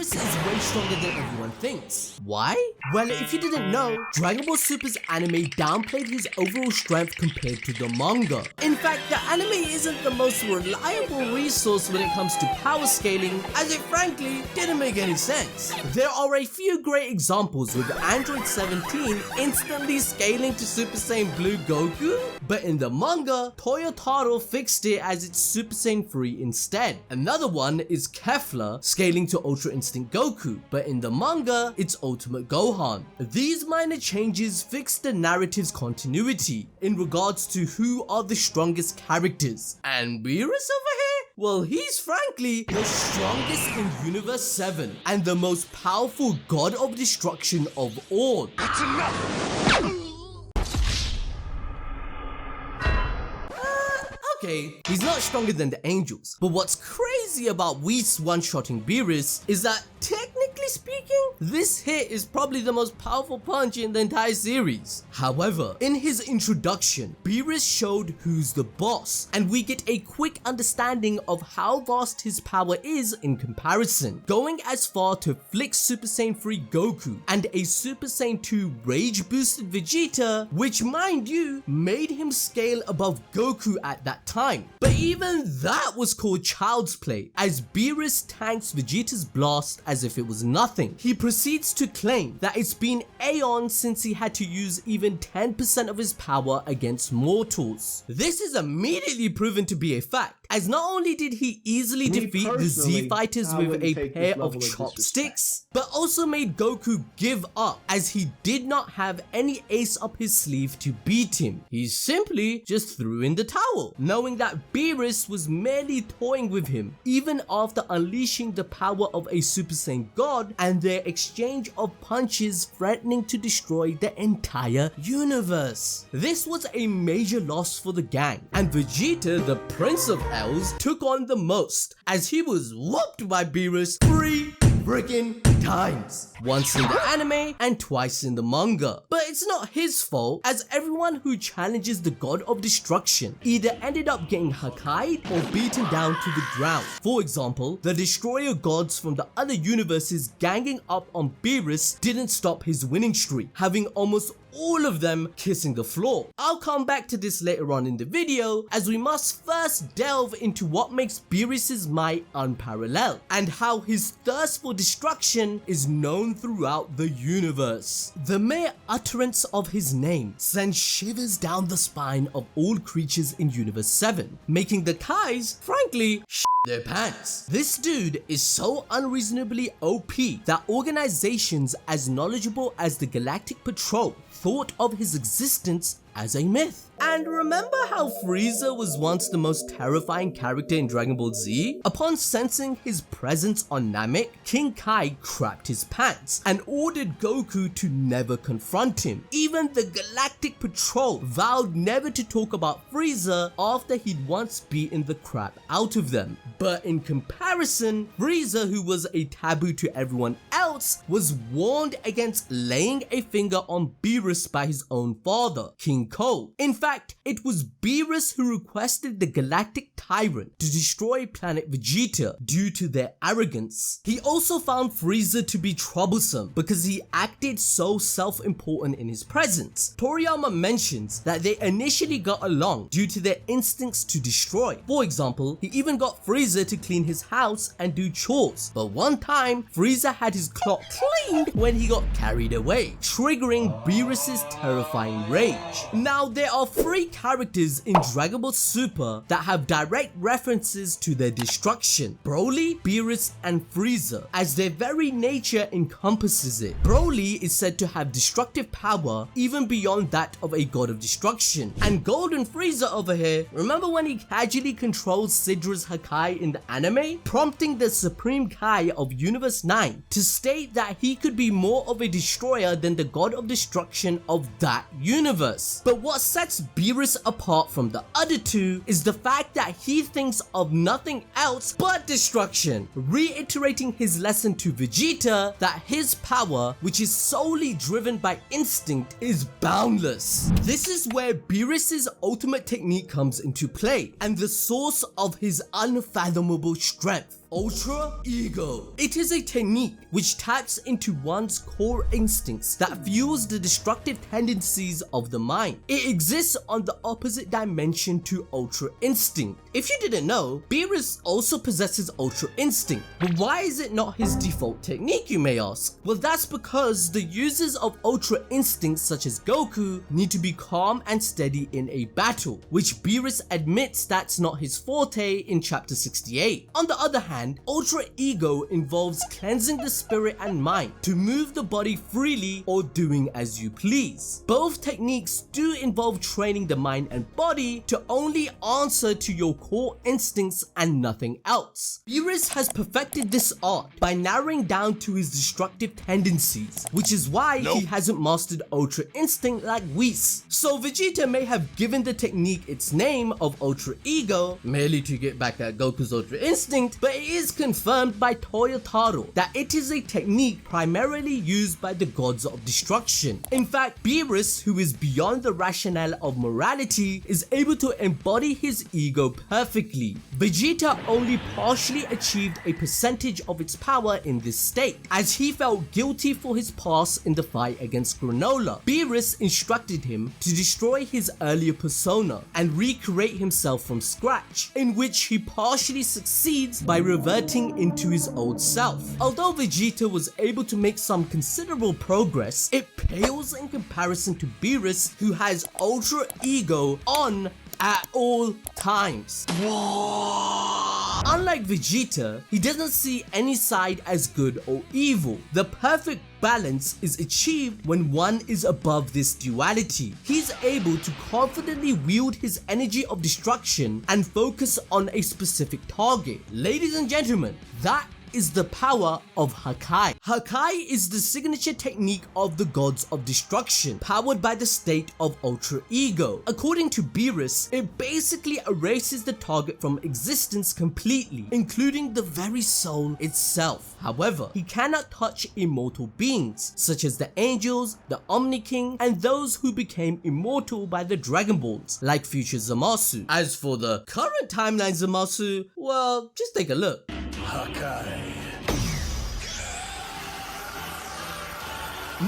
Beerus is way stronger than everyone thinks. Why? Well, if you didn't know, Dragon Ball Super's anime downplayed his overall strength compared to the manga. In fact, the anime isn't the most reliable resource when it comes to power scaling, as it frankly didn't make any sense. There are a few great examples with Android 17 instantly scaling to Super Saiyan Blue Goku, but in the manga, Toyotaro fixed it as it's Super Saiyan 3 instead. Another one is Kefla scaling to Ultra Instinct Goku, but in the manga, it's Ultimate Gohan. These minor changes fix the narrative's continuity in regards to who are the strongest characters. And Beerus over here? Well, he's frankly the strongest in Universe 7 and the most powerful God of Destruction of all. That's enough! Okay, he's not stronger than the angels, but what's crazy about Whis one-shotting Beerus is that technically speaking, this hit is probably the most powerful punch in the entire series. However, in his introduction, Beerus showed who's the boss, and we get a quick understanding of how vast his power is in comparison, going as far to flick Super Saiyan 3 Goku and a Super Saiyan 2 rage boosted Vegeta, which mind you, made him scale above Goku at that time. But even that was called child's play, as Beerus tanks Vegeta's blast as if it was nothing. He proceeds to claim that it's been aeons since he had to use even 10% of his power against mortals. This is immediately proven to be a fact, as not only did he easily defeat the Z fighters with a pair of chopsticks, but also made Goku give up, as he did not have any ace up his sleeve to beat him. He simply just threw in the towel, knowing that Beerus was merely toying with him, even after unleashing the power of a Super Saiyan God and their exchange of punches threatening to destroy the entire universe. This was a major loss for the gang, and Vegeta, the Prince of Hells, took on the most, as he was whooped by Beerus 3 freaking times, once in the anime and twice in the manga. But it's not his fault, as everyone who challenges the God of Destruction either ended up getting Hakkai'd or beaten down to the ground. For example, the Destroyer gods from the other universes ganging up on Beerus didn't stop his winning streak, having almost all of them kissing the floor. I'll come back to this later on in the video, as we must first delve into what makes Beerus's might unparalleled and how his thirst for destruction is known throughout the universe. The mere utterance of his name sends shivers down the spine of all creatures in Universe 7, making the Kais, frankly, their pants. This dude is so unreasonably OP that organizations as knowledgeable as the Galactic Patrol thought of his existence as a myth. And remember how Frieza was once the most terrifying character in Dragon Ball Z? Upon sensing his presence on Namek, King Kai crapped his pants and ordered Goku to never confront him. Even the Galactic Patrol vowed never to talk about Frieza after he'd once beaten the crap out of them. But in comparison, Frieza, who was a taboo to everyone else, was warned against laying a finger on Beerus by his own father, King Cole. In fact, it was Beerus who requested the Galactic Tyrant to destroy planet Vegeta due to their arrogance. He also found Frieza to be troublesome because he acted so self-important in his presence. Toriyama mentions that they initially got along due to their instincts to destroy. For example, he even got Frieza to clean his house and do chores, but one time Frieza had his clock cleaned when he got carried away, triggering Beerus's terrifying rage. Now, there are 3 characters in Dragon Ball Super that have direct references to their destruction: Broly, Beerus, and Frieza, as their very nature encompasses it. Broly is said to have destructive power even beyond that of a God of Destruction. And Golden Frieza over here, remember when he casually controls Sidra's Hakkai in the anime, prompting the Supreme Kai of Universe 9 to state that he could be more of a destroyer than the God of Destruction of that universe. But what sets Beerus apart from the other two is the fact that he thinks of nothing else but destruction, reiterating his lesson to Vegeta that his power, which is solely driven by instinct, is boundless. This is where Beerus's ultimate technique comes into play and the source of his unfathomable strength. Ultra Ego. It is a technique which taps into one's core instincts that fuels the destructive tendencies of the mind. It exists on the opposite dimension to Ultra Instinct. If you didn't know, Beerus also possesses Ultra Instinct, but why is it not his default technique, you may ask? Well, that's because the users of Ultra Instinct such as Goku need to be calm and steady in a battle, which Beerus admits that's not his forte in chapter 68. On the other hand, Ultra Ego involves cleansing the spirit and mind to move the body freely or doing as you please. Both techniques do involve training the mind and body to only answer to your core instincts and nothing else. Beerus has perfected this art by narrowing down to his destructive tendencies, which is why he hasn't mastered Ultra Instinct like Whis. So Vegeta may have given the technique its name of Ultra Ego merely to get back at Goku's Ultra Instinct, but it is confirmed by Toyotaro that it is a technique primarily used by the gods of destruction. In fact, Beerus, who is beyond the rationale of morality, is able to embody his ego perfectly. Vegeta only partially achieved a percentage of its power in this state, as he felt guilty for his past in the fight against Granola. Beerus instructed him to destroy his earlier persona and recreate himself from scratch, in which he partially succeeds by reverting into his old self. Although Vegeta was able to make some considerable progress, it pales in comparison to Beerus, who has Ultra Ego on at all times. Unlike Vegeta, he doesn't see any side as good or evil. The perfect balance is achieved when one is above this duality. He's able to confidently wield his energy of destruction and focus on a specific target. Ladies and gentlemen, that is the power of Hakai. Hakai is the signature technique of the gods of destruction, powered by the state of Ultra Ego. According to Beerus, it basically erases the target from existence completely, including the very soul itself. However, he cannot touch immortal beings, such as the angels, the Omni King, and those who became immortal by the Dragon Balls, like future Zamasu. As for the current timeline Zamasu, well, just take a look. Hakai.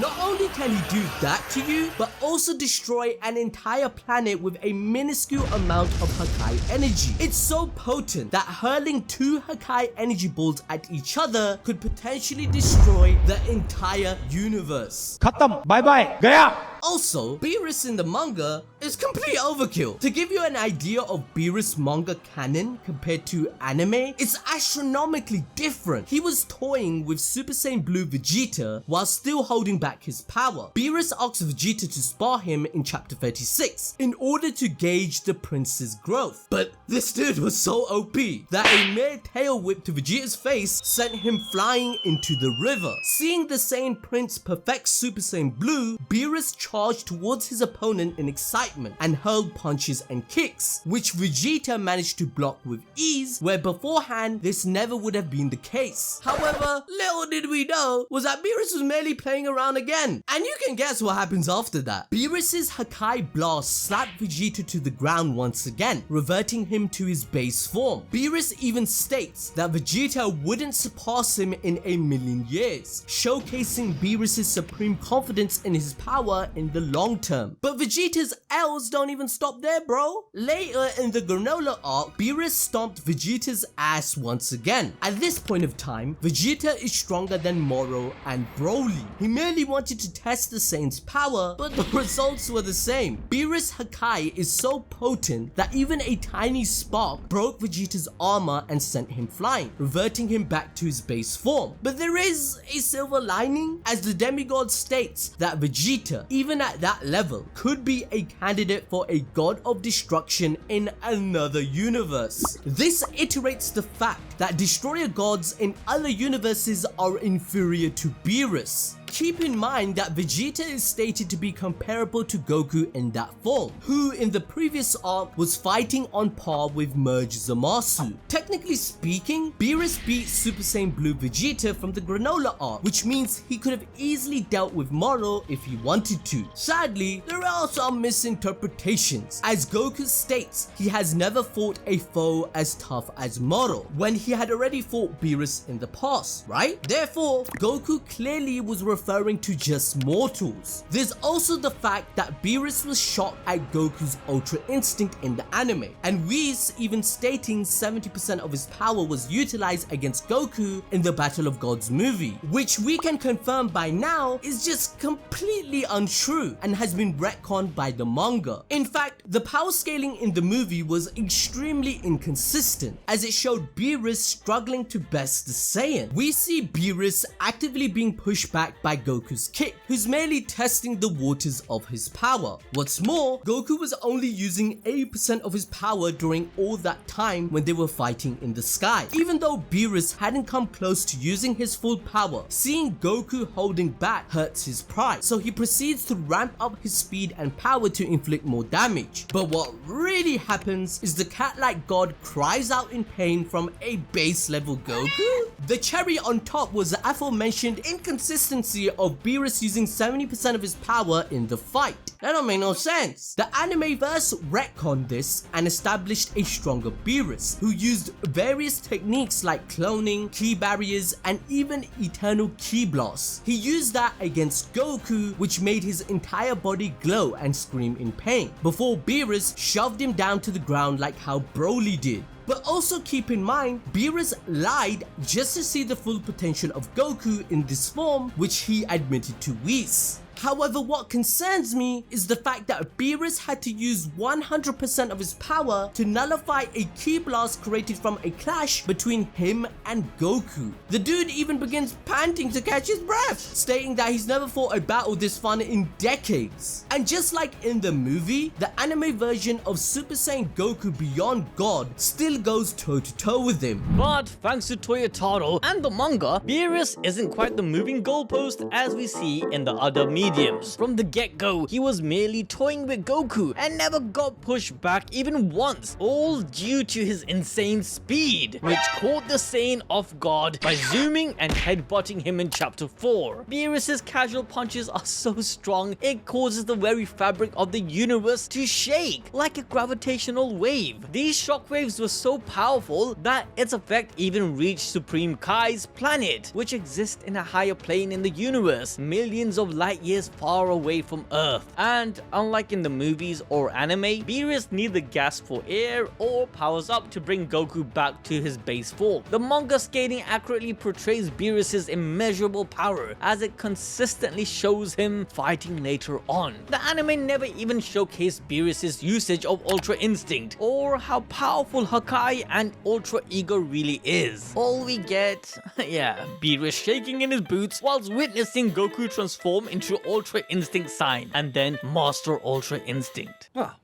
Not only can he do that to you, but also destroy an entire planet with a minuscule amount of Hakai energy. It's so potent that hurling 2 Hakai energy balls at each other could potentially destroy the entire universe. Khatam, bye bye, gaya! Also, Beerus in the manga is complete overkill. To give you an idea of Beerus manga canon compared to anime, it's astronomically different. He was toying with Super Saiyan Blue Vegeta while still holding back his power. Beerus asks Vegeta to spar him in chapter 36 in order to gauge the prince's growth. But this dude was so OP that a mere tail whip to Vegeta's face sent him flying into the river. Seeing the Saiyan prince perfect Super Saiyan Blue, Beerus charged towards his opponent in excitement and hurled punches and kicks, which Vegeta managed to block with ease, where beforehand this never would have been the case. However, little did we know was that Beerus was merely playing around again, and you can guess what happens after that. Beerus's Hakai blast slapped Vegeta to the ground once again, reverting him to his base form. Beerus even states that Vegeta wouldn't surpass him in a million years, showcasing Beerus's supreme confidence in his power in the long term. But Vegeta's L's don't even stop there, bro. Later in the Granola arc, Beerus stomped Vegeta's ass once again. At this point of time, Vegeta is stronger than Moro and Broly. He merely wanted to test the Saiyan's power, but the results were the same. Beerus Hakai is so potent that even a tiny spark broke Vegeta's armor and sent him flying, reverting him back to his base form. But there is a silver lining, as the demigod states that Vegeta, even at that level, could be a candidate for a god of destruction in another universe. This iterates the fact that destroyer gods in other universes are inferior to Beerus. Keep in mind that Vegeta is stated to be comparable to Goku in that form, who in the previous arc was fighting on par with Merge Zamasu. Technically speaking, Beerus beat Super Saiyan Blue Vegeta from the Granola arc, which means he could have easily dealt with Moro if he wanted to. Sadly, there are some misinterpretations, as Goku states he has never fought a foe as tough as Moro, when he he had already fought Beerus in the past, right? Therefore, Goku clearly was referring to just mortals. There's also the fact that Beerus was shocked at Goku's Ultra Instinct in the anime, and Whis even stating 70% of his power was utilized against Goku in the Battle of Gods movie, which we can confirm by now is just completely untrue and has been retconned by the manga. In fact, the power scaling in the movie was extremely inconsistent, as it showed Beerus struggling to best the Saiyan. We see Beerus actively being pushed back by Goku's kick, who's merely testing the waters of his power. What's more, Goku was only using 80% of his power during all that time when they were fighting in the sky, even though Beerus hadn't come close to using his full power. Seeing Goku holding back hurts his pride, so he proceeds to ramp up his speed and power to inflict more damage. But what really happens is the cat-like god cries out in pain from a base level Goku. The cherry on top was the aforementioned inconsistency of Beerus using 70% of his power in the fight. That don't make no sense. The anime verse retconned this and established a stronger Beerus, who used various techniques like cloning, ki barriers, and even eternal ki blasts. He used that against Goku, which made his entire body glow and scream in pain, before Beerus shoved him down to the ground like how Broly did. But also keep in mind, Beerus lied just to see the full potential of Goku in this form, which he admitted to Whis. However, what concerns me is the fact that Beerus had to use 100% of his power to nullify a ki blast created from a clash between him and Goku. The dude even begins panting to catch his breath, stating that he's never fought a battle this fun in decades. And just like in the movie, the anime version of Super Saiyan Goku Beyond God still goes toe-to-toe with him. But thanks to Toyotaro and the manga, Beerus isn't quite the moving goalpost as we see in the other mediums. From the get-go, he was merely toying with Goku and never got pushed back even once, all due to his insane speed, which caught the Saiyan off guard by zooming and headbutting him in chapter 4. Beerus's casual punches are so strong, it causes the very fabric of the universe to shake like a gravitational wave. These shockwaves were so powerful that its effect even reached Supreme Kai's planet, which exists in a higher plane in the universe, millions of light years far away from Earth. And unlike in the movies or anime, Beerus neither gasps for air or powers up to bring Goku back to his base form. The manga scaling accurately portrays Beerus's immeasurable power as it consistently shows him fighting later on. The anime never even showcased Beerus's usage of Ultra Instinct or how powerful Hakai and Ultra Ego really is. All we get, Beerus shaking in his boots whilst witnessing Goku transform into Ultra Instinct Sign and then Master Ultra Instinct. Well,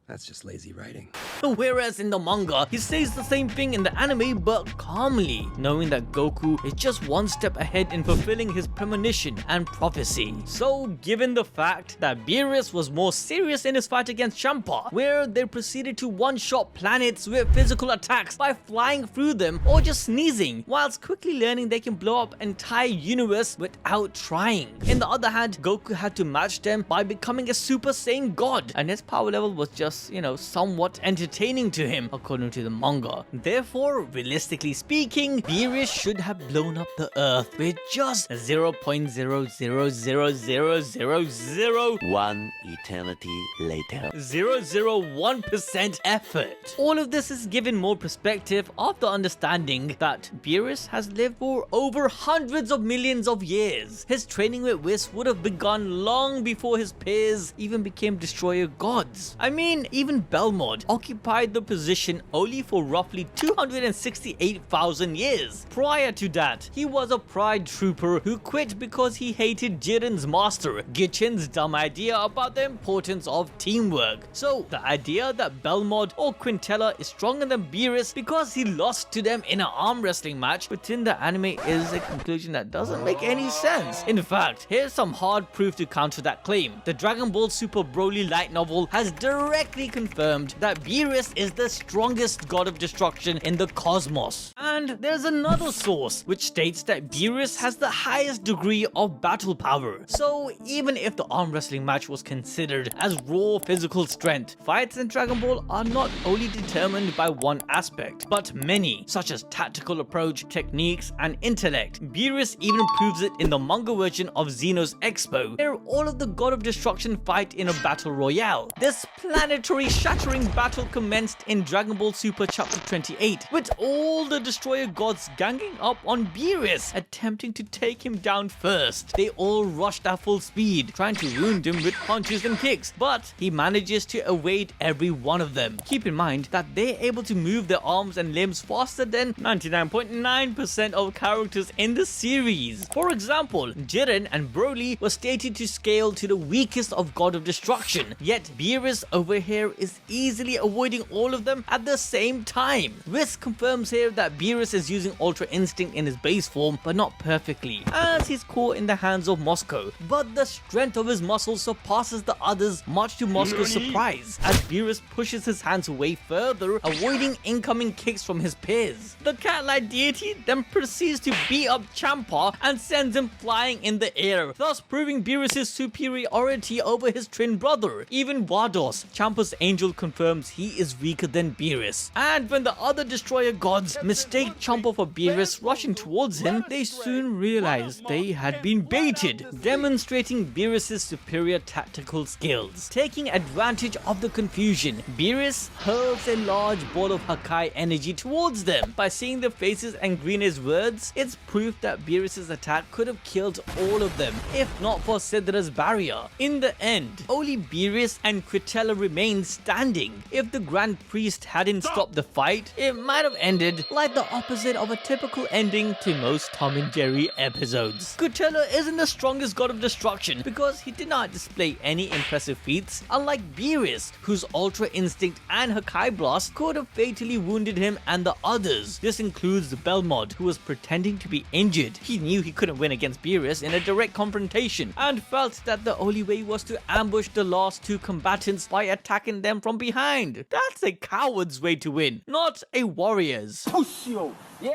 that's just lazy writing. Whereas in the manga, he says the same thing in the anime but calmly, knowing that Goku is just one step ahead in fulfilling his premonition and prophecy. So given the fact that Beerus was more serious in his fight against Champa, where they proceeded to one-shot planets with physical attacks by flying through them or just sneezing, whilst quickly learning they can blow up an entire universe without trying. In the other hand, Goku had to match them by becoming a Super Saiyan God, and his power level was just, somewhat entertaining to him, according to the manga. Therefore, realistically speaking, Beerus should have blown up the Earth with just 0.0000000 One eternity later. 001% effort. All of this is given more perspective of the understanding that Beerus has lived for over hundreds of millions of years. His training with Whis would have begun long before his peers even became destroyer gods. I mean, even Belmod occupied the position only for roughly 268,000 years. Prior to that, he was a pride trooper who quit because he hated Jiren's master, Gichin's dumb idea about the importance of teamwork. So, the idea that Belmod or Quintella is stronger than Beerus because he lost to them in an arm wrestling match within the anime is a conclusion that doesn't make any sense. In fact, here's some hard proof to counter that claim. The Dragon Ball Super Broly light novel has directly confirmed that Beerus Beerus is the strongest god of destruction in the cosmos. And there's another source which states that Beerus has the highest degree of battle power. So even if the arm wrestling match was considered as raw physical strength, fights in Dragon Ball are not only determined by one aspect, but many, such as tactical approach, techniques, and intellect. Beerus even proves it in the manga version of Xeno's Expo, where all of the God of Destruction fight in a battle royale. This planetary shattering battle commenced in Dragon Ball Super Chapter 28, with all the Destroyer gods ganging up on Beerus, attempting to take him down first. They all rushed at full speed, trying to wound him with punches and kicks, but he manages to evade every one of them. Keep in mind that they're able to move their arms and limbs faster than 99.9% of characters in the series. For example, Jiren and Broly were stated to scale to the weakest of God of Destruction, yet Beerus over here is easily avoiding all of them at the same time. Risk confirms here that Beerus is using Ultra Instinct in his base form, but not perfectly, as he's caught in the hands of Moscow. But the strength of his muscles surpasses the others, much to Moscow's surprise, as Beerus pushes his hands away further, avoiding incoming kicks from his peers. The cat-like deity then proceeds to beat up Champa and sends him flying in the air, thus proving Beerus' superiority over his twin brother. Even Vados, Champa's angel, confirms he is weaker than Beerus. And when the other Destroyer gods mistake Champa for Beerus rushing towards him, they soon realize they had been baited, demonstrating Beerus' superior tactical skills. Taking advantage of the confusion, Beerus hurls a large ball of Hakai energy towards them. By seeing their faces and Green's words, it's proof that Beerus' attack could have killed all of them, if not for Sidra's barrier. In the end, only Beerus and Quitella remained standing. If the Grand Priest hadn't stopped the fight, it might have ended like the opposite of a typical ending to most Tom and Jerry episodes. Quitella isn't the strongest god of destruction because he did not display any impressive feats, unlike Beerus, whose Ultra Instinct and Hakai Blast could have fatally wounded him and the others. This includes Belmod, who was pretending to be injured. He knew he couldn't win against Beerus in a direct confrontation and felt that the only way was to ambush the last two combatants by attacking them from behind. That's a coward's way to win, not a warrior's.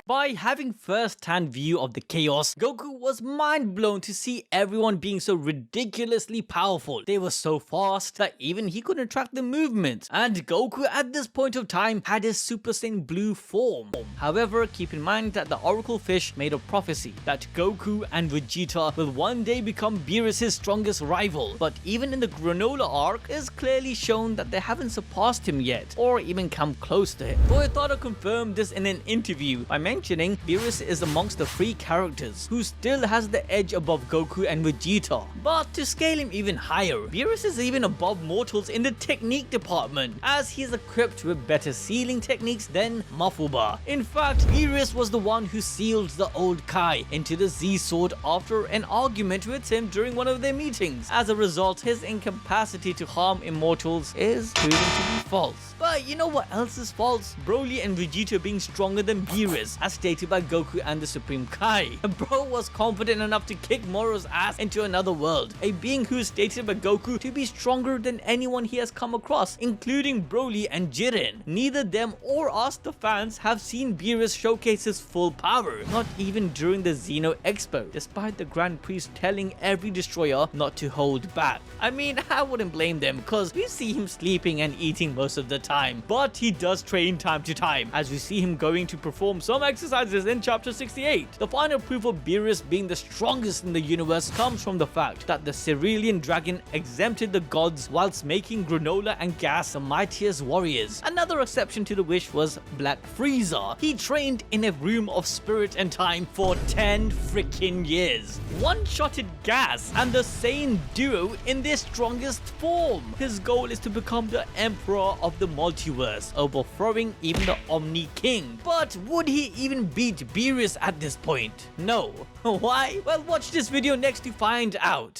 By having first-hand view of the chaos, Goku was mind-blown to see everyone being so ridiculously powerful. They were so fast that even he couldn't track the movement, and Goku at this point of time had his Super Saiyan Blue form. However, keep in mind that the Oracle Fish made a prophecy that Goku and Vegeta will one day become Beerus' strongest rival, but even in the Granola arc, it's clearly shown that they haven't surpassed him yet, or even come close to him. Toyotada confirmed this in an interview by mentioning Beerus is amongst the 3 characters who still has the edge above Goku and Vegeta. But to scale him even higher, Beerus is even above mortals in the technique department, as he is equipped with better sealing techniques than Mafuba. In fact, Beerus was the one who sealed the old Kai into the Z-Sword after an argument with him during one of their meetings. As a result, his incapacity to harm immortals is proven to be false. But you know what else is false? Broly and Vegeta being stronger than Beerus, as stated by Goku and the Supreme Kai. Bro was confident enough to kick Moro's ass into another world, a being who is stated by Goku to be stronger than anyone he has come across, including Broly and Jiren. Neither them or us, the fans, have seen Beerus showcase his full power, not even during the Xeno Expo, despite the Grand Priest telling every destroyer not to hold back. I mean, I wouldn't blame them, cause we see him sleeping and eating most of the time, but he does train time to time, as we see him going to perform some exercises in chapter 68. The final proof of Beerus being the strongest in the universe comes from the fact that the Cerealian dragon exempted the gods whilst making Granola and Gas the mightiest warriors. Another exception to the wish was Black Frieza. He trained in a room of spirit and time for 10 freaking years. One-shotted Gas and the Saiyan duo in their strongest form. His goal is to become the emperor of the multiverse, overthrowing even the Omni King. But would he even beat Beerus at this point? No. Why? Well, watch this video next to find out.